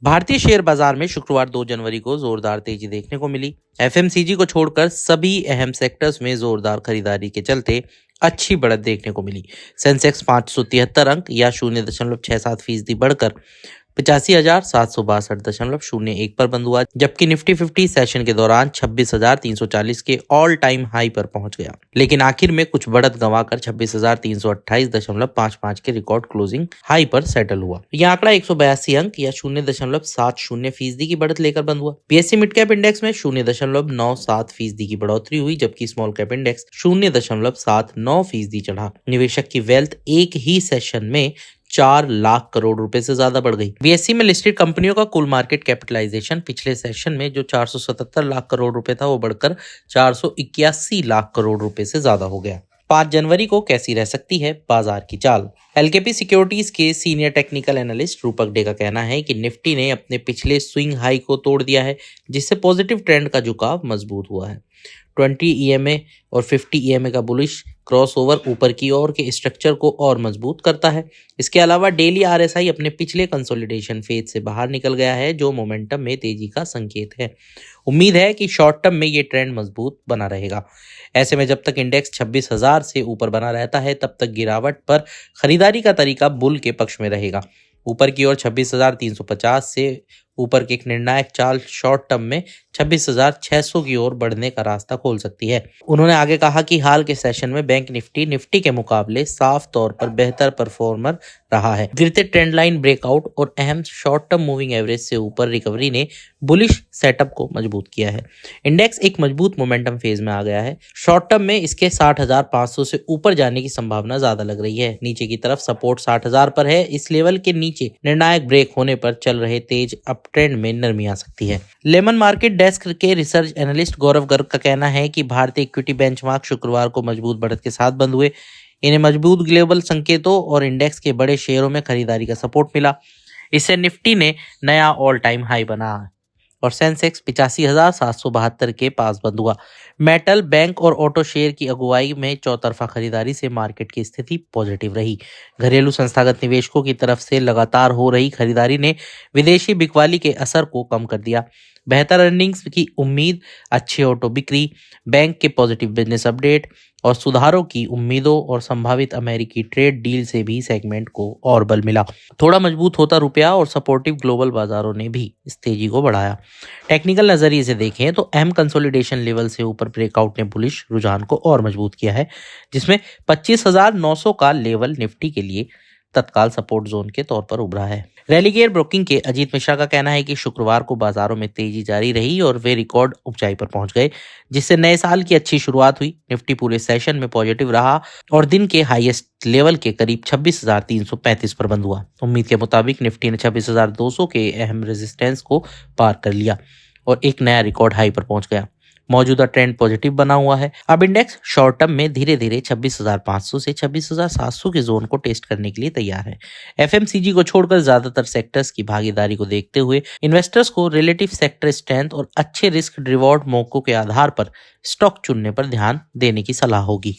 भारतीय शेयर बाजार में शुक्रवार 2 जनवरी को जोरदार तेजी देखने को मिली। एफएमसीजी को छोड़कर सभी अहम सेक्टर्स में जोरदार खरीदारी के चलते अच्छी बढ़त देखने को मिली। सेंसेक्स 573 अंक या 0.67% बढ़कर 85,762.01 पर बंद हुआ, जबकि निफ्टी 50 सेशन के दौरान 26,340 के ऑल टाइम हाई पर पहुंच गया, लेकिन आखिर में कुछ बढ़त गंवाकर 26,328.55 के रिकॉर्ड क्लोजिंग हाई पर सेटल हुआ। यह आंकड़ा 182 अंक या 0.70% की बढ़त लेकर बंद हुआ। बीएसई मिड कैप इंडेक्स में 0.97% की बढ़ोतरी हुई, जबकि स्मॉल कैप इंडेक्स 0.79% चढ़ा। निवेशक की वेल्थ एक ही सेशन में 4 लाख करोड़ रुपए से ज्यादा बढ़ गई। बीएसई में लिस्टेड कंपनियों का कुल मार्केट कैपिटलाइजेशन पिछले सेशन में जो 477 लाख करोड़ रुपए था, वो बढ़कर 481 लाख करोड़ रुपए से ज्यादा हो गया। 5 जनवरी को कैसी रह सकती है बाजार की चाल? एलकेपी सिक्योरिटीज के सीनियर टेक्निकल एनालिस्ट रूपक डे का कहना है कि निफ्टी ने अपने पिछले स्विंग हाई को तोड़ दिया है, जिससे पॉजिटिव ट्रेंड का झुकाव मजबूत हुआ है। 20 ईएमए और 50 ईएमए का बुलिश क्रॉसओवर ऊपर की ओर के स्ट्रक्चर को और मजबूत करता है। इसके अलावा डेली आरएसआई अपने पिछले कंसोलिडेशन फेज से बाहर निकल गया है, जो मोमेंटम में तेजी का संकेत है। उम्मीद है कि शॉर्ट टर्म में ये ट्रेंड मजबूत बना रहेगा। ऐसे में जब तक इंडेक्स 26,000 से ऊपर बना रहता है, तब तक गिरावट पर खरीदारी का तरीका बुल के पक्ष में रहेगा। ऊपर की ओर 26,350 से ऊपर की एक निर्णायक चाल शॉर्ट टर्म में 26,600 की ओर बढ़ने का रास्ता खोल सकती है। उन्होंने आगे कहा कि हाल के सेशन में बैंक निफ्टी के मुकाबले साफ तौर पर बेहतर परफॉर्मर रहा है। गिरते ट्रेंड लाइन ब्रेकआउट और अहम शॉर्ट टर्म मूविंग एवरेज से ऊपर रिकवरी ने बुलिश सेटअप को मजबूत किया है। इंडेक्स एक मजबूत मोमेंटम फेज में आ गया है। शॉर्ट टर्म में इसके 60,500 से ऊपर जाने की संभावना ज्यादा लग रही है। नीचे की तरफ सपोर्ट 60,000 पर है। इस लेवल के नीचे निर्णायक ब्रेक होने पर चल रहे तेज अप ट्रेंड में नरमी आ सकती है। लेमन मार्केट डेस्क के रिसर्च एनालिस्ट गौरव गर्ग का कहना है कि भारतीय इक्विटी बेंचमार्क शुक्रवार को मजबूत बढ़त के साथ बंद हुए। इन्हें मजबूत ग्लोबल संकेतों और इंडेक्स के बड़े शेयरों में खरीदारी का सपोर्ट मिला। इससे निफ्टी ने नया ऑल टाइम हाई बना और सेंसेक्स 85,772 के पास बंद हुआ। मेटल, बैंक और ऑटो शेयर की अगुवाई में चौतरफा खरीदारी से मार्केट की स्थिति पॉजिटिव रही। घरेलू संस्थागत निवेशकों की तरफ से लगातार हो रही खरीदारी ने विदेशी बिकवाली के असर को कम कर दिया। बेहतर अर्निंग्स की उम्मीद, अच्छी ऑटो बिक्री, बैंक के पॉजिटिव बिजनेस अपडेट और सुधारों की उम्मीदों और संभावित अमेरिकी ट्रेड डील से भी सेगमेंट को और बल मिला। थोड़ा मजबूत होता रुपया और सपोर्टिव ग्लोबल बाजारों ने भी इस तेजी को बढ़ाया। टेक्निकल नजरिए से देखें तो अहम कंसोलिडेशन लेवल से ऊपर ब्रेकआउट ने बुलिश रुझान को और मजबूत किया है, जिसमें 25,900 का लेवल निफ्टी के लिए तत्काल सपोर्ट जोन के तौर पर उभरा है। रेलिगेयर ब्रोकिंग के अजीत मिश्रा का कहना है कि शुक्रवार को बाजारों में तेजी जारी रही और वे रिकॉर्ड ऊंचाई पर पहुंच गए, जिससे नए साल की अच्छी शुरुआत हुई। निफ्टी पूरे सेशन में पॉजिटिव रहा और दिन के हाईएस्ट लेवल के करीब 26,335 पर बंद हुआ। उम्मीद के मुताबिक निफ्टी ने 26,200 के अहम रेजिस्टेंस को पार कर लिया और एक नया रिकॉर्ड हाई पर पहुंच गया। मौजूदा ट्रेंड पॉजिटिव बना हुआ है। अब इंडेक्स शॉर्ट टर्म में धीरे धीरे 26,500 से 26,700 के जोन को टेस्ट करने के लिए तैयार है। एफएमसीजी को छोड़कर ज्यादातर सेक्टर्स की भागीदारी को देखते हुए इन्वेस्टर्स को रिलेटिव सेक्टर स्ट्रेंथ और अच्छे रिस्क रिवॉर्ड मौकों के आधार पर स्टॉक चुनने पर ध्यान देने की सलाह होगी।